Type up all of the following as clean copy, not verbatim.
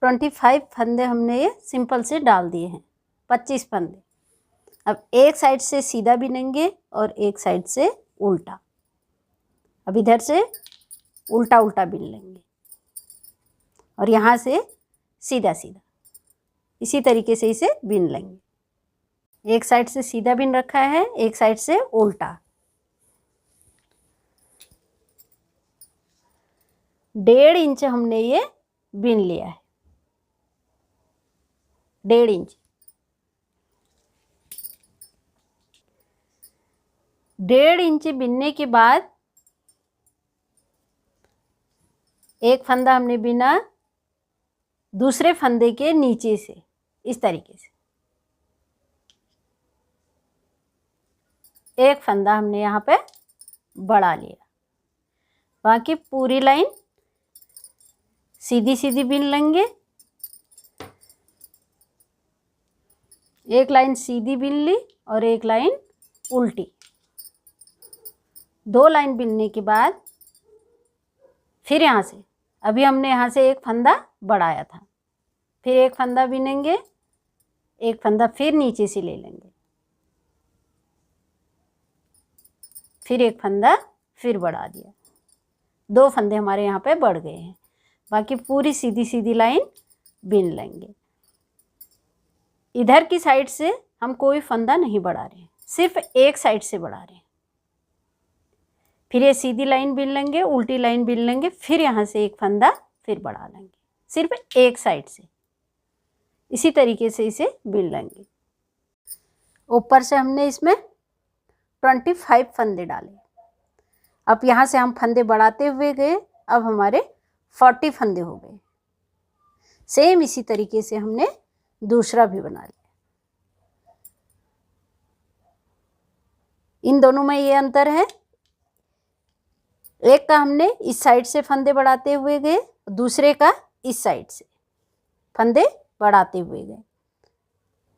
25 फंदे हमने ये सिंपल से डाल दिए हैं, 25 फंदे। अब एक साइड से सीधा बिनेंगे और एक साइड से उल्टा। अब इधर से उल्टा उल्टा बिन लेंगे और यहाँ से सीधा सीधा, इसी तरीके से इसे बिन लेंगे। एक साइड से सीधा बिन रखा है, एक साइड से उल्टा। 1.5 इंच हमने ये बिन लिया है, 1.5 इंच। 1.5 इंच बिनने के बाद एक फंदा हमने बिना दूसरे फंदे के नीचे से, इस तरीके से। एक फंदा हमने यहाँ पे बढ़ा लिया। बाकी पूरी लाइन सीधी सीधी बिन लेंगे। एक लाइन सीधी बिन ली और एक लाइन उल्टी। 2 लाइन बिनने के बाद फिर यहाँ से, अभी हमने यहाँ से एक फंदा बढ़ाया था, फिर एक फंदा बिनेंगे, एक फंदा फिर नीचे से ले लेंगे, फिर एक फंदा फिर बढ़ा दिया। 2 फंदे हमारे यहाँ पे बढ़ गए हैं। बाकी पूरी सीधी सीधी लाइन बिन लेंगे। इधर की साइड से हम कोई फंदा नहीं बढ़ा रहे हैं, सिर्फ एक साइड से बढ़ा रहे हैं। फिर ये सीधी लाइन बिन लेंगे, उल्टी लाइन बिन लेंगे, फिर यहाँ से एक फंदा फिर बढ़ा लेंगे, सिर्फ एक साइड से। इसी तरीके से इसे बिन लेंगे। ऊपर से हमने इसमें 25 फंदे डाले। अब यहाँ से हम फंदे बढ़ाते हुए गए, अब हमारे 40 फंदे हो गए। सेम इसी तरीके से हमने दूसरा भी बना लिया। इन दोनों में ये अंतर है, एक का हमने इस साइड से फंदे बढ़ाते हुए गए, दूसरे का इस साइड से फंदे बढ़ाते हुए गए।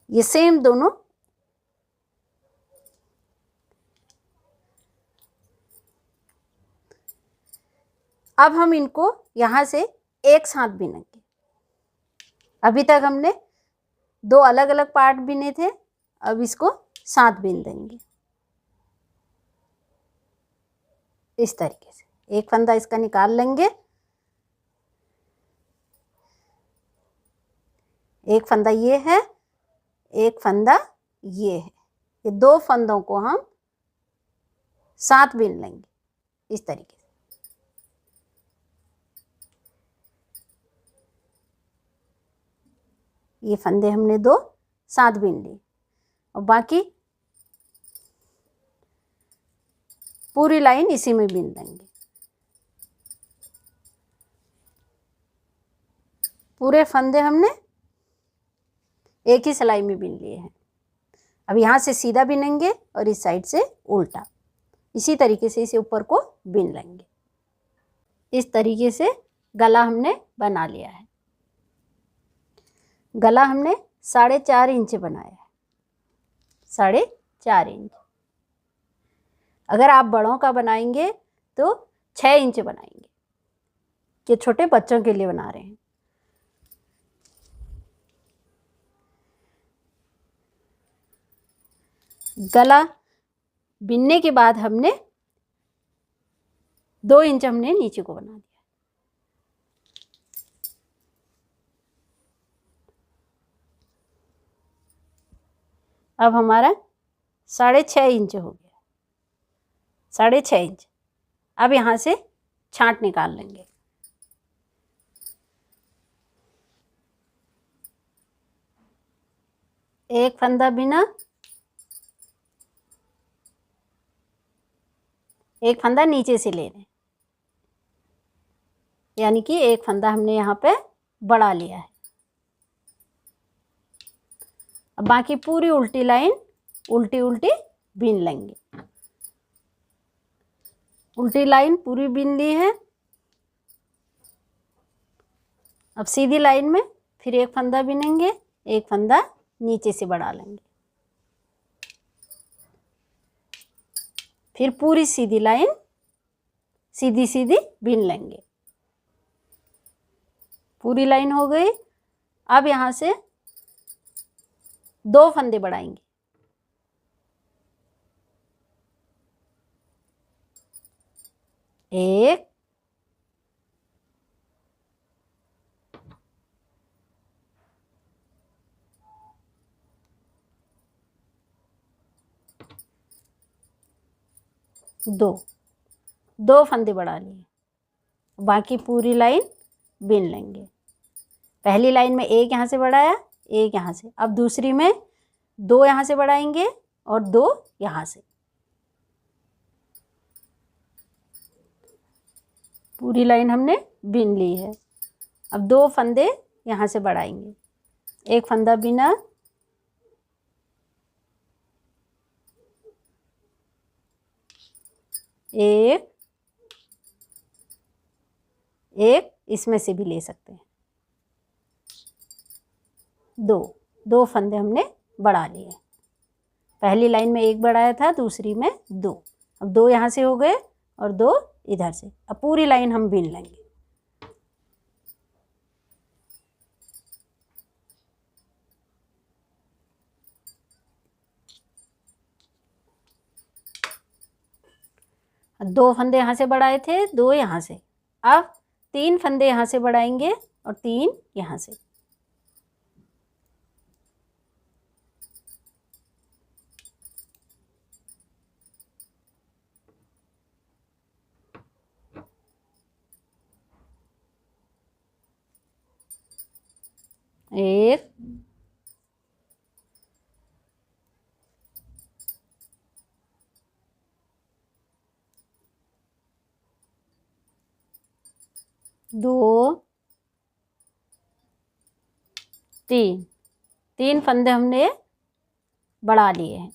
ये सेम दोनों। अब हम इनको यहाँ से एक साथ बिनेंगे। अभी तक हमने 2 अलग अलग पार्ट बिने थे, अब इसको साथ बिन देंगे इस तरीके से। एक फंदा इसका निकाल लेंगे, एक फंदा ये है, एक फंदा ये है। ये 2 फंदों को हम साथ बिन लेंगे इस तरीके से। ये फंदे हमने 2 साथ बिन लिए और बाकी पूरी लाइन इसी में बिन लेंगे। पूरे फंदे हमने एक ही सिलाई में बिन लिए हैं। अब यहाँ से सीधा बिनेंगे और इस साइड से उल्टा। इसी तरीके से इसे ऊपर को बिन लेंगे। इस तरीके से गला हमने बना लिया है। गला हमने 4.5 इंच बनाया है, 4.5 इंच। अगर आप बड़ों का बनाएंगे तो 6 इंच बनाएंगे, ये छोटे बच्चों के लिए बना रहे हैं। गला बिनने के बाद हमने 2 इंच हमने नीचे को बना दिया। अब हमारा 6.5 इंच हो गया, 6.5 इंच। अब यहाँ से छांट निकाल लेंगे। एक फंदा बिना, एक फंदा नीचे से ले लें, यानी कि एक फंदा हमने यहाँ पे बढ़ा लिया है। अब बाकी पूरी उल्टी लाइन उल्टी उल्टी बिन लेंगे। उल्टी लाइन पूरी बिन ली है। अब सीधी लाइन में फिर एक फंदा बिनेंगे, एक फंदा नीचे से बढ़ा लेंगे, फिर पूरी सीधी लाइन सीधी सीधी बिन लेंगे। पूरी लाइन हो गई। अब यहाँ से 2 फंदे बढ़ाएंगे, एक, दो फंदे बढ़ा लिए, बाकी पूरी लाइन बिन लेंगे। पहली लाइन में एक यहाँ से बढ़ाया, एक यहाँ से, अब दूसरी में 2 यहाँ से बढ़ाएंगे और 2 यहाँ से, पूरी लाइन हमने बिन ली है। अब 2 फंदे यहाँ से बढ़ाएंगे, एक फंदा बिना, एक, इसमें से भी ले सकते हैं, 2 फंदे हमने बढ़ा लिए। पहली लाइन में 1 बढ़ाया था, दूसरी में 2, अब 2 यहाँ से हो गए और 2 इधर से। अब पूरी लाइन हम बिन लेंगे। अब 2 फंदे यहाँ से बढ़ाए थे, 2 यहाँ से, अब 3 फंदे यहाँ से बढ़ाएंगे और 3 यहाँ से। एक, दो, 3 फंदे हमने बढ़ा लिए हैं,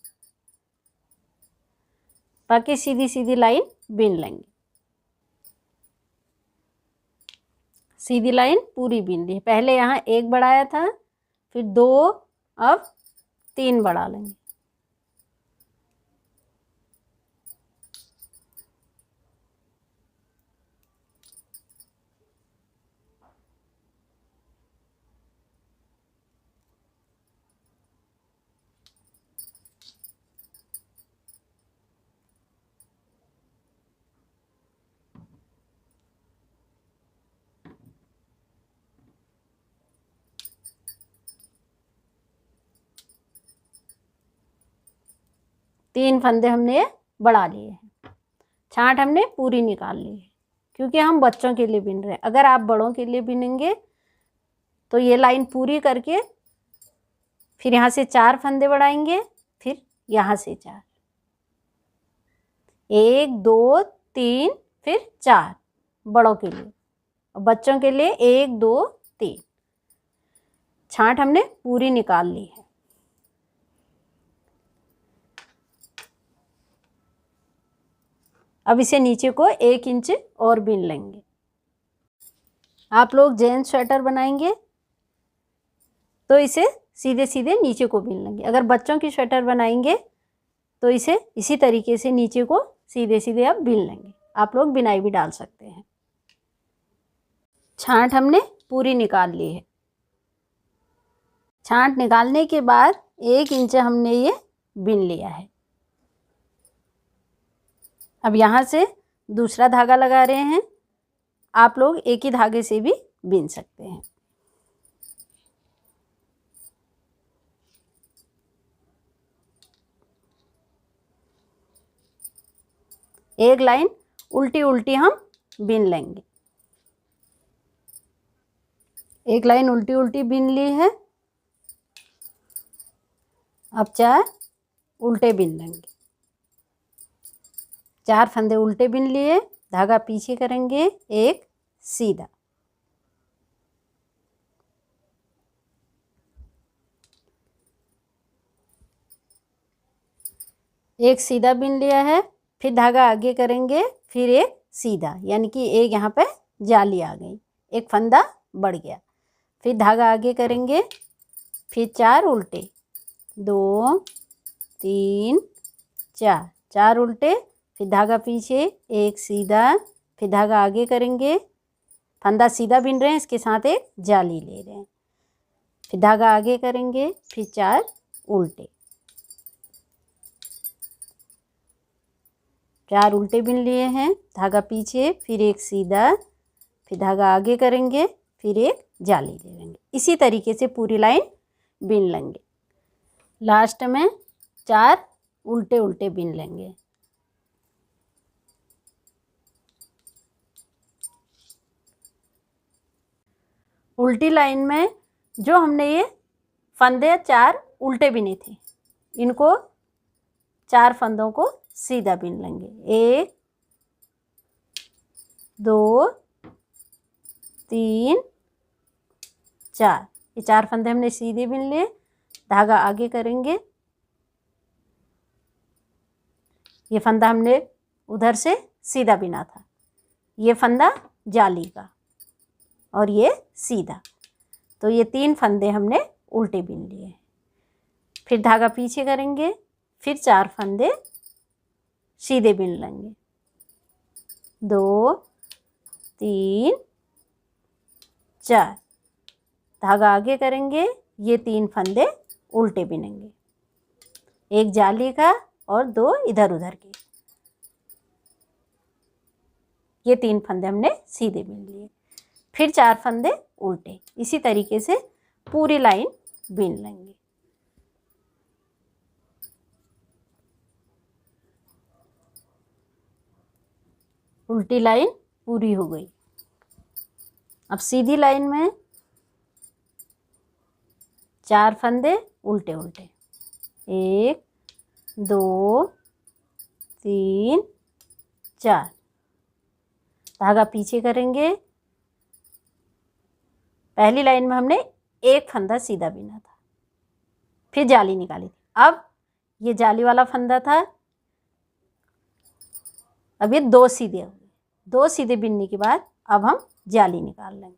बाकी सीधी सीधी लाइन बिन लेंगे। सीधी लाइन पूरी बिन ली। पहले यहाँ 1 बढ़ाया था, फिर 2, अब 3 बढ़ा लेंगे। तीन फंदे हमने बढ़ा लिए हैं। छांट हमने पूरी निकाल ली है, क्योंकि हम बच्चों के लिए बिन रहे हैं। अगर आप बड़ों के लिए बिनेंगे तो ये लाइन पूरी करके फिर यहाँ से 4 फंदे बढ़ाएंगे, फिर यहाँ से 4, 1 2 3, फिर 4 बड़ों के लिए, और बच्चों के लिए 1 2 3। छांट हमने पूरी निकाल ली है। अब इसे नीचे को 1 इंच और बिन लेंगे। आप लोग जेंट्स स्वेटर बनाएंगे तो इसे सीधे सीधे नीचे को बिन लेंगे। अगर बच्चों की स्वेटर बनाएंगे तो इसे इसी तरीके से नीचे को सीधे सीधे आप बिन लेंगे। आप लोग बिनाई भी डाल सकते हैं। छांट हमने पूरी निकाल ली है। छांट निकालने के बाद 1 इंच हमने ये बिन लिया है। अब यहाँ से दूसरा धागा लगा रहे हैं। आप लोग एक ही धागे से भी बिन सकते हैं। एक लाइन उल्टी उल्टी हम बिन लेंगे। एक लाइन उल्टी उल्टी बिन ली है। अब 4 उल्टे बिन लेंगे। 4 फंदे उल्टे बिन लिए, धागा पीछे करेंगे, एक सीधा, एक सीधा बिन लिया है। फिर धागा आगे करेंगे, फिर एक सीधा, यानी कि एक यहाँ पे जाली आ गई, एक फंदा बढ़ गया। फिर धागा आगे करेंगे, फिर 4 उल्टे, 2 3 4, 4 उल्टे, फिर धागा पीछे, एक सीधा, फिर धागा आगे करेंगे, फंदा सीधा बिन रहे हैं, इसके साथ एक जाली ले रहे हैं। फिर धागा आगे करेंगे, फिर 4 उल्टे, 4 उल्टे बिन लिए हैं, धागा पीछे, फिर एक सीधा, फिर धागा आगे करेंगे, फिर एक जाली ले लेंगे। इसी तरीके से पूरी लाइन बिन लेंगे। लास्ट में 4 उल्टे उल्टे बिन लेंगे। उल्टी लाइन में जो हमने ये फंदे 4 उल्टे बिने थे, इनको 4 फंदों को सीधा बिन लेंगे। 1 2 3 4, ये 4 फंदे हमने सीधे बिन लिए। धागा आगे करेंगे, ये फंदा हमने उधर से सीधा बिना था, ये फंदा जाली का और ये सीधा, तो ये 3 फंदे हमने उल्टे बिन लिए। फिर धागा पीछे करेंगे, फिर 4 फंदे सीधे बिन लेंगे। 2 3 4, धागा आगे करेंगे, ये 3 फंदे उल्टे बिनेंगे, एक जाली का और 2 इधर उधर के, ये 3 फंदे हमने सीधे बिन लिए। फिर 4 फंदे उल्टे, इसी तरीके से पूरी लाइन बिन लेंगे। उल्टी लाइन पूरी हो गई। अब सीधी लाइन में 4 फंदे उल्टे उल्टे, 1 2 3 4, धागा पीछे करेंगे। पहली लाइन में हमने एक फंदा सीधा बिना था, फिर जाली निकाली थी। अब ये जाली वाला फंदा था, अब ये 2 सीधे हो गए। 2 सीधे बिनने के बाद अब हम जाली निकाल लेंगे।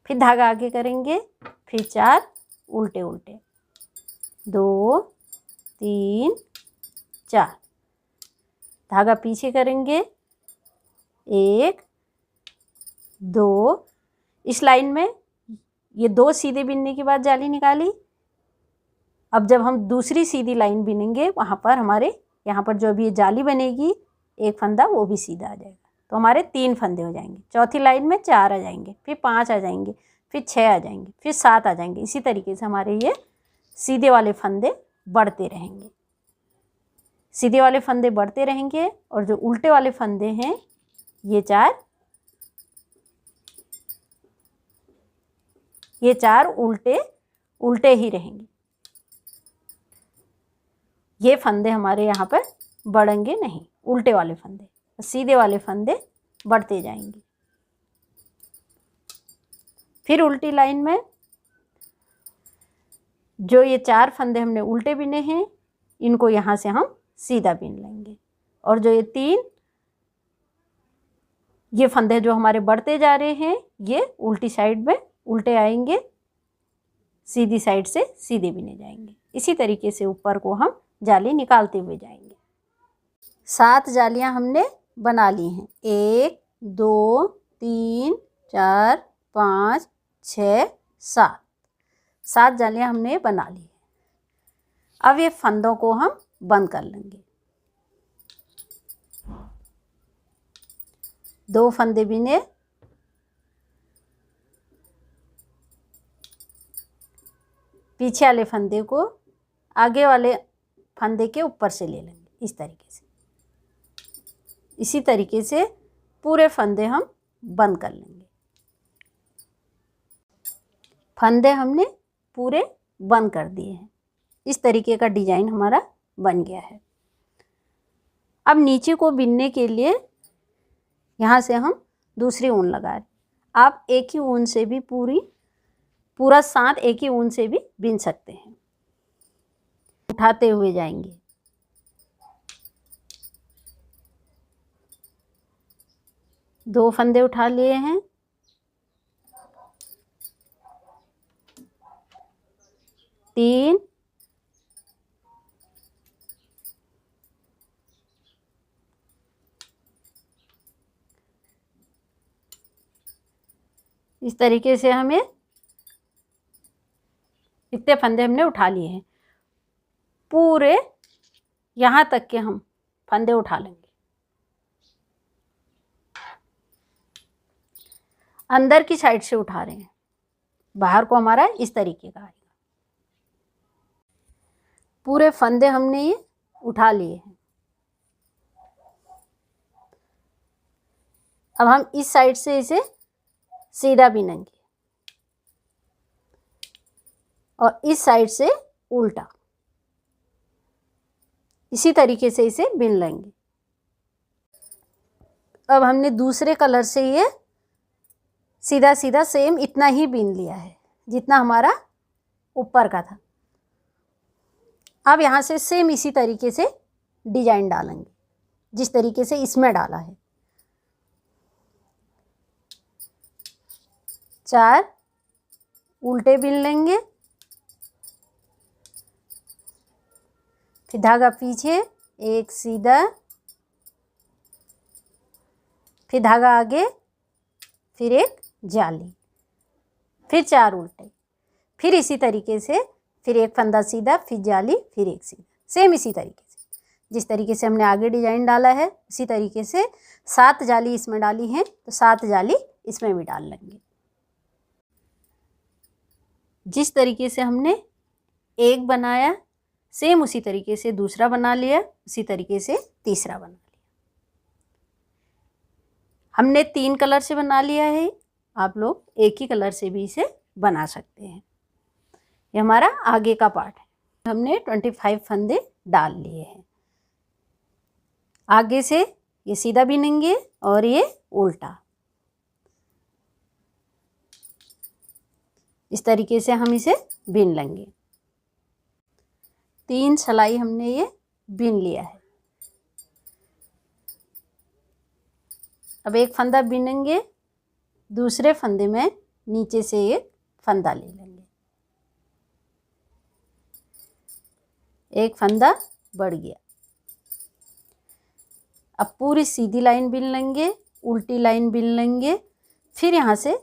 फिर धागा आगे करेंगे, फिर 4 उल्टे उल्टे, 2 3 4, धागा पीछे करेंगे, 1 2, इस लाइन में ये 2 सीधे बिनने के बाद जाली निकाली। अब जब हम दूसरी सीधी लाइन बिनेंगे, वहाँ पर हमारे यहाँ पर जो अभी ये जाली बनेगी, एक फंदा वो भी सीधा आ जाएगा, तो हमारे 3 फंदे हो जाएंगे। चौथी लाइन में 4 आ जाएंगे, फिर 5 आ जाएंगे, फिर 6 आ जाएंगे, फिर 7 आ जाएंगे। इसी तरीके से हमारे ये सीधे वाले फंदे बढ़ते रहेंगे, सीधे वाले फंदे बढ़ते रहेंगे, और जो उल्टे वाले फंदे हैं ये 4 उल्टे उल्टे ही रहेंगे। ये फंदे हमारे यहाँ पर बढ़ेंगे नहीं, उल्टे वाले फंदे, सीधे वाले फंदे बढ़ते जाएंगे। फिर उल्टी लाइन में जो ये 4 फंदे हमने उल्टे बिने हैं, इनको यहाँ से हम सीधा बिन लेंगे, और जो ये फंदे जो हमारे बढ़ते जा रहे हैं, ये उल्टी साइड में उल्टे आएंगे, सीधी साइड से सीधे बिने जाएंगे। इसी तरीके से ऊपर को हम जाली निकालते हुए जाएंगे। 7 जालियां हमने बना ली हैं, 1 2 3 4 5 6 7, 7 जालियां हमने बना ली हैं। अब ये फंदों को हम बंद कर लेंगे। 2 फंदे बिने, पीछे वाले फंदे को आगे वाले फंदे के ऊपर से ले लेंगे, इस तरीके से। इसी तरीके से पूरे फंदे हम बंद कर लेंगे। फंदे हमने पूरे बंद कर दिए हैं। इस तरीके का डिजाइन हमारा बन गया है। अब नीचे को बिनने के लिए यहाँ से हम दूसरी ऊन लगा रहे हैं। आप एक ही ऊन से भी पूरा साथ एक ही ऊन से भी बिन सकते हैं। उठाते हुए जाएंगे। दो फंदे उठा लिए हैं, तीन, इस तरीके से हमें इतने फंदे हमने उठा लिए हैं, पूरे यहाँ तक के हम फंदे उठा लेंगे। अंदर की साइड से उठा रहे हैं, बाहर को हमारा इस तरीके का आएगा। पूरे फंदे हमने ये उठा लिए हैं। अब हम इस साइड से इसे सीधा बिनेंगे और इस साइड से उल्टा, इसी तरीके से इसे बिन लेंगे। अब हमने दूसरे कलर से ये सीधा सीधा सेम इतना ही बिन लिया है जितना हमारा ऊपर का था। अब यहाँ से सेम इसी तरीके से डिजाइन डालेंगे जिस तरीके से इसमें डाला है। 4 उल्टे बिन लेंगे, फिर धागा पीछे, एक सीधा, फिर धागा आगे, फिर एक जाली, फिर 4 उल्टे, फिर इसी तरीके से फिर एक फंदा सीधा, फिर जाली, फिर एक सीधा, सेम इसी तरीके से जिस तरीके से हमने आगे डिजाइन डाला है उसी तरीके से 7 जाली इसमें डाली हैं तो 7 जाली इसमें भी डाल लेंगे। जिस तरीके से हमने एक बनाया सेम उसी तरीके से दूसरा बना लिया, उसी तरीके से तीसरा बना लिया। हमने 3 कलर से बना लिया है, आप लोग एक ही कलर से भी इसे बना सकते हैं। ये हमारा आगे का पार्ट है। हमने 25 फंदे डाल लिए हैं। आगे से ये सीधा बिनेंगे और ये उल्टा, इस तरीके से हम इसे बिन लेंगे। 3 सिलाई हमने ये बिन लिया है। अब एक फंदा बिनेंगे, दूसरे फंदे में नीचे से एक फंदा ले लेंगे, एक फंदा बढ़ गया। अब पूरी सीधी लाइन बिन लेंगे, उल्टी लाइन बिन लेंगे, फिर यहाँ से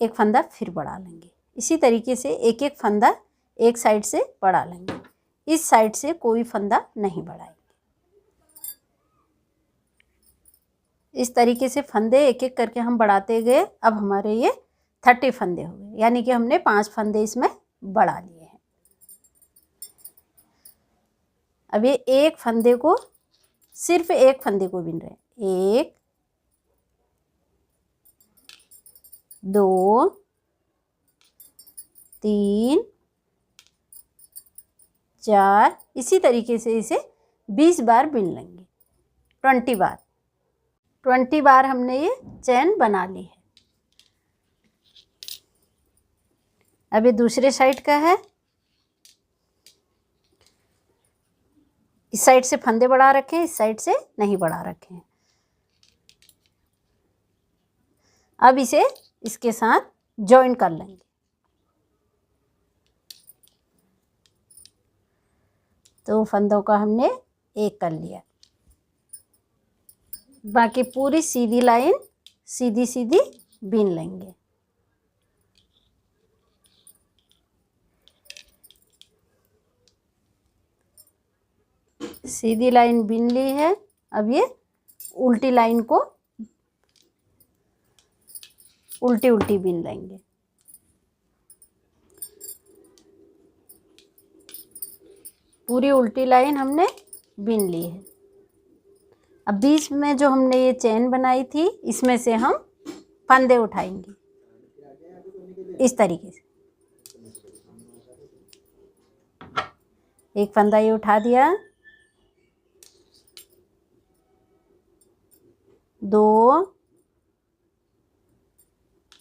एक फंदा फिर बढ़ा लेंगे। इसी तरीके से एक एक फंदा एक साइड से बढ़ा लेंगे, इस साइड से कोई फंदा नहीं बढ़ाएंगे। इस तरीके से फंदे एक एक करके हम बढ़ाते गए। अब हमारे ये 30 फंदे हो गए, यानी कि हमने 5 फंदे इसमें बढ़ा लिए हैं। अब ये एक फंदे को, सिर्फ एक फंदे को बिन रहे हैं। 1 2 3 4, इसी तरीके से इसे 20 बार बिन लेंगे। 20 बार हमने ये चैन बना ली है। अब ये दूसरे साइड का है। इस साइड से फंदे बढ़ा रखे हैं, इस साइड से नहीं बढ़ा रखे हैं। अब इसे इसके साथ जॉइन कर लेंगे। तो फंदों का हमने एक कर लिया, बाकी पूरी सीधी लाइन सीधी सीधी बिन लेंगे। सीधी लाइन बिन ली है। अब ये उल्टी लाइन को उल्टी उल्टी बिन लेंगे। पूरी उल्टी लाइन हमने बिन ली है। अब बीच में जो हमने ये चैन बनाई थी इसमें से हम फंदे उठाएंगे इस तरीके से। एक फंदा ये उठा दिया, 2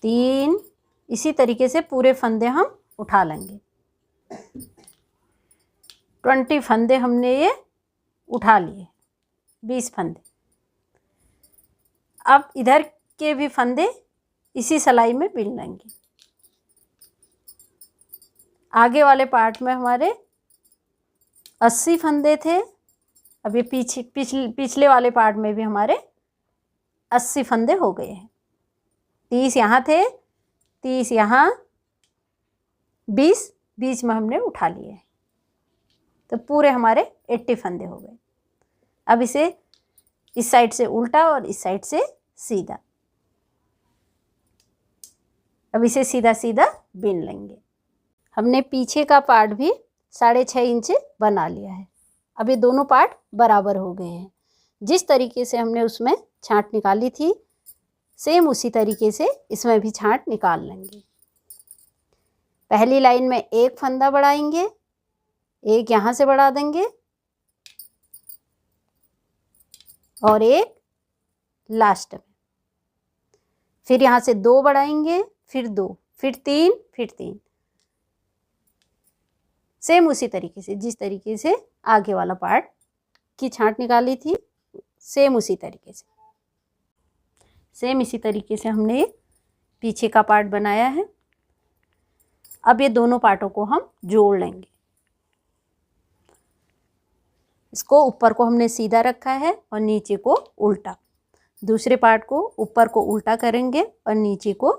3, इसी तरीके से पूरे फंदे हम उठा लेंगे। 20 फंदे हमने ये उठा लिए, 20 फंदे। अब इधर के भी फंदे इसी सिलाई में बिन लेंगे। आगे वाले पार्ट में हमारे 80 फंदे थे। अब ये पिछले वाले पार्ट में भी हमारे 80 फंदे हो गए हैं। 30 यहाँ थे, 30 यहाँ, 20 बीच में हमने उठा लिए, तो पूरे हमारे 80 फंदे हो गए। अब इसे इस साइड से उल्टा और इस साइड से सीधा, अब इसे सीधा सीधा बीन लेंगे। हमने पीछे का पार्ट भी 6.5 इंच बना लिया है। अब ये दोनों पार्ट बराबर हो गए हैं। जिस तरीके से हमने उसमें छांट निकाली थी, सेम उसी तरीके से इसमें भी छांट निकाल लेंगे। पहली लाइन में एक फंदा बढ़ाएंगे, एक यहाँ से बढ़ा देंगे और एक लास्ट में, फिर यहाँ से 2 बढ़ाएंगे, फिर 2, फिर 3, फिर 3। सेम उसी तरीके से जिस तरीके से आगे वाला पार्ट की छांट निकाली थी, सेम उसी तरीके से, सेम इसी तरीके से हमने पीछे का पार्ट बनाया है। अब ये दोनों पार्टों को हम जोड़ लेंगे। इसको ऊपर को हमने सीधा रखा है और नीचे को उल्टा। दूसरे पार्ट को ऊपर को उल्टा करेंगे और नीचे को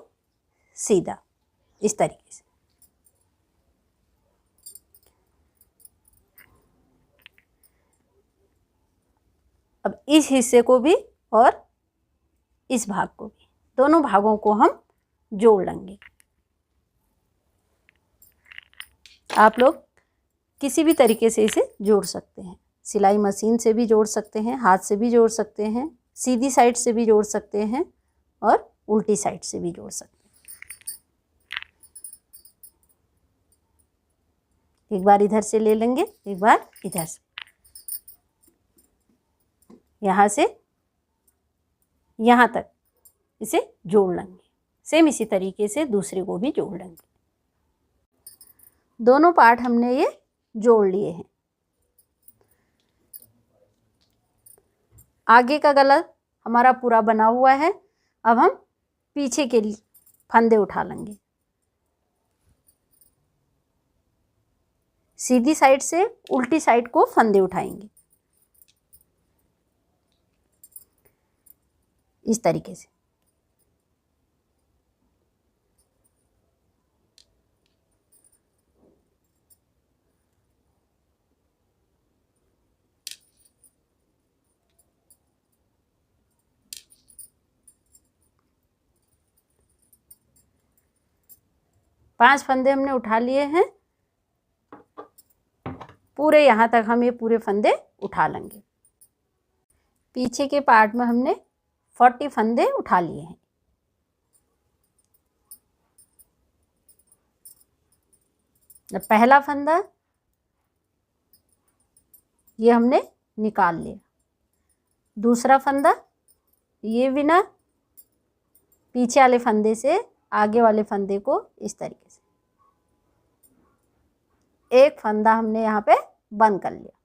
सीधा, इस तरीके से। अब इस हिस्से को भी और इस भाग को भी, दोनों भागों को हम जोड़ लेंगे। आप लोग किसी भी तरीके से इसे जोड़ सकते हैं। सिलाई मशीन से भी जोड़ सकते हैं, हाथ से भी जोड़ सकते हैं, सीधी साइड से भी जोड़ सकते हैं और उल्टी साइड से भी जोड़ सकते हैं। एक बार इधर से ले लेंगे, एक बार इधर से, यहाँ से यहाँ तक इसे जोड़ लेंगे। सेम इसी तरीके से दूसरे को भी जोड़ लेंगे। दोनों पार्ट हमने ये जोड़ लिए हैं। आगे का गला हमारा पूरा बना हुआ है। अब हम पीछे के फंदे उठा लेंगे। सीधी साइड से उल्टी साइड को फंदे उठाएंगे, इस तरीके से। पांच फंदे हमने उठा लिए हैं। पूरे यहाँ तक हम ये पूरे फंदे उठा लेंगे। पीछे के पार्ट में हमने 40 फंदे उठा लिए हैं। पहला फंदा ये हमने निकाल लिया। दूसरा फंदा ये बिना पीछे वाले फंदे से आगे वाले फंदे को इस तरीके से एक फंदा हमने यहाँ पे बंद कर लिया।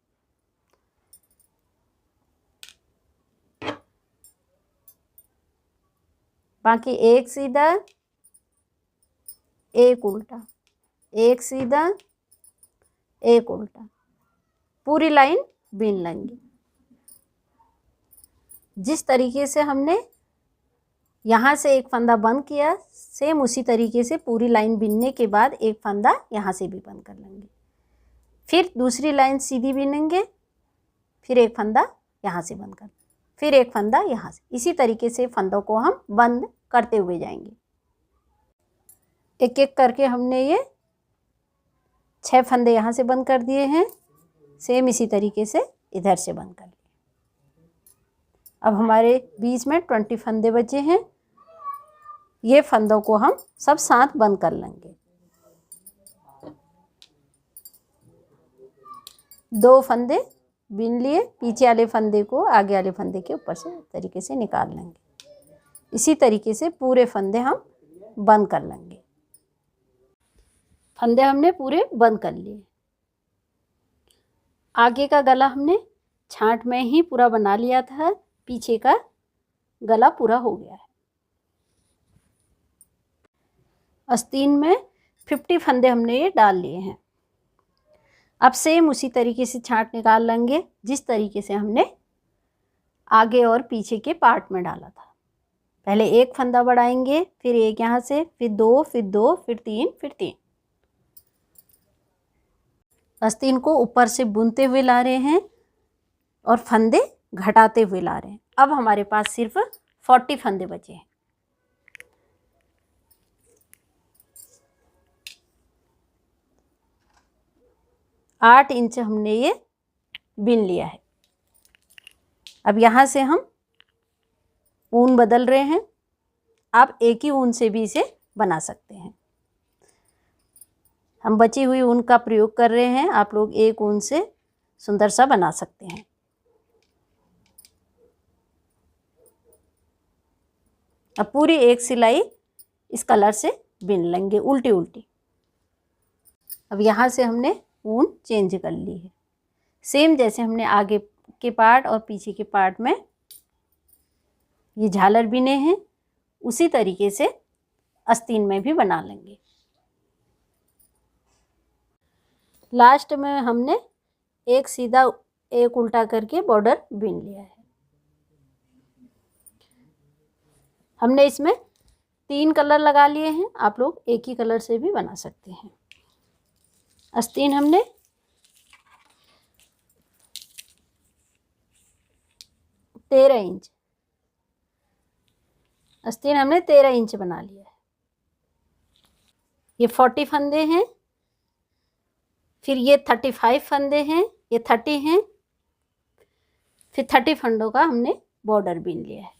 बाकी एक सीधा, एक उल्टा, एक सीधा, एक उल्टा, पूरी लाइन बीन लेंगे। जिस तरीके से हमने यहाँ से एक फंदा बंद किया, सेम उसी तरीके से पूरी लाइन बीनने के बाद एक फंदा यहाँ से भी बंद कर लेंगे। फिर दूसरी लाइन सीधी बीनेंगे, फिर एक फंदा यहाँ से बंद कर, फिर एक फंदा यहाँ से। इसी तरीके से फंदों को हम बंद करते हुए जाएंगे। एक एक करके हमने ये 6 फंदे यहाँ से बंद कर दिए हैं। सेम इसी तरीके से इधर से बंद कर लिए। अब हमारे बीच में 20 फंदे बचे हैं। ये फंदों को हम सब साथ बंद कर लेंगे। 2 फंदे बीन लिए, पीछे वाले फंदे को आगे वाले फंदे के ऊपर से तरीके से निकाल लेंगे। इसी तरीके से पूरे फंदे हम बंद कर लेंगे। फंदे हमने पूरे बंद कर लिए। आगे का गला हमने छांट में ही पूरा बना लिया था, पीछे का गला पूरा हो गया है। आस्तीन में 50 फंदे हमने ये डाल लिए हैं। अब सेम उसी तरीके से छांट निकाल लेंगे जिस तरीके से हमने आगे और पीछे के पार्ट में डाला था। पहले एक फंदा बढ़ाएंगे, फिर एक यहाँ से, फिर दो, फिर दो, फिर तीन, फिर तीन। आस्तीन को ऊपर से बुनते हुए ला रहे हैं और फंदे घटाते हुए ला रहे हैं। अब हमारे पास सिर्फ 40 फंदे बचे हैं। आठ इंच हमने ये बिन लिया है। अब यहाँ से हम ऊन बदल रहे हैं। आप एक ही ऊन से भी इसे बना सकते हैं। हम बची हुई ऊन का प्रयोग कर रहे हैं। आप लोग एक ऊन से सुंदर सा बना सकते हैं। अब पूरी एक सिलाई इस कलर से बिन लेंगे, उल्टी उल्टी। अब यहाँ से हमने ऊन चेंज कर ली है। सेम जैसे हमने आगे के पार्ट और पीछे के पार्ट में ये झालर बिने हैं, उसी तरीके से आस्तीन में भी बना लेंगे। लास्ट में हमने एक सीधा एक उल्टा करके बॉर्डर बिन लिया है। हमने इसमें 3 कलर लगा लिए हैं। आप लोग एक ही कलर से भी बना सकते हैं। आस्तीन हमने 13 इंच, आस्तीन हमने 13 इंच बना लिया है। ये 40 फंदे हैं, फिर ये 35 फंदे हैं, ये 30 हैं, फिर 30 फंदों का हमने बॉर्डर बीन लिया है।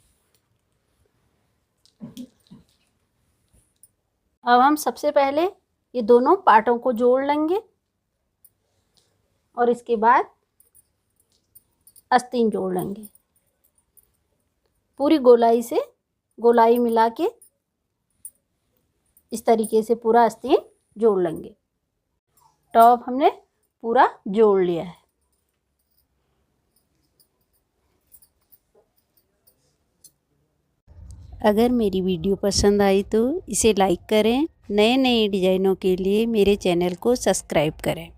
अब हम सबसे पहले ये दोनों पार्टों को जोड़ लेंगे और इसके बाद आस्तीन जोड़ लेंगे। पूरी गोलाई से गोलाई मिला के इस तरीके से पूरा आस्तीन जोड़ लेंगे। टॉप हमने पूरा जोड़ लिया है। अगर मेरी वीडियो पसंद आई तो इसे लाइक करें। नए नए डिज़ाइनों के लिए मेरे चैनल को सब्सक्राइब करें।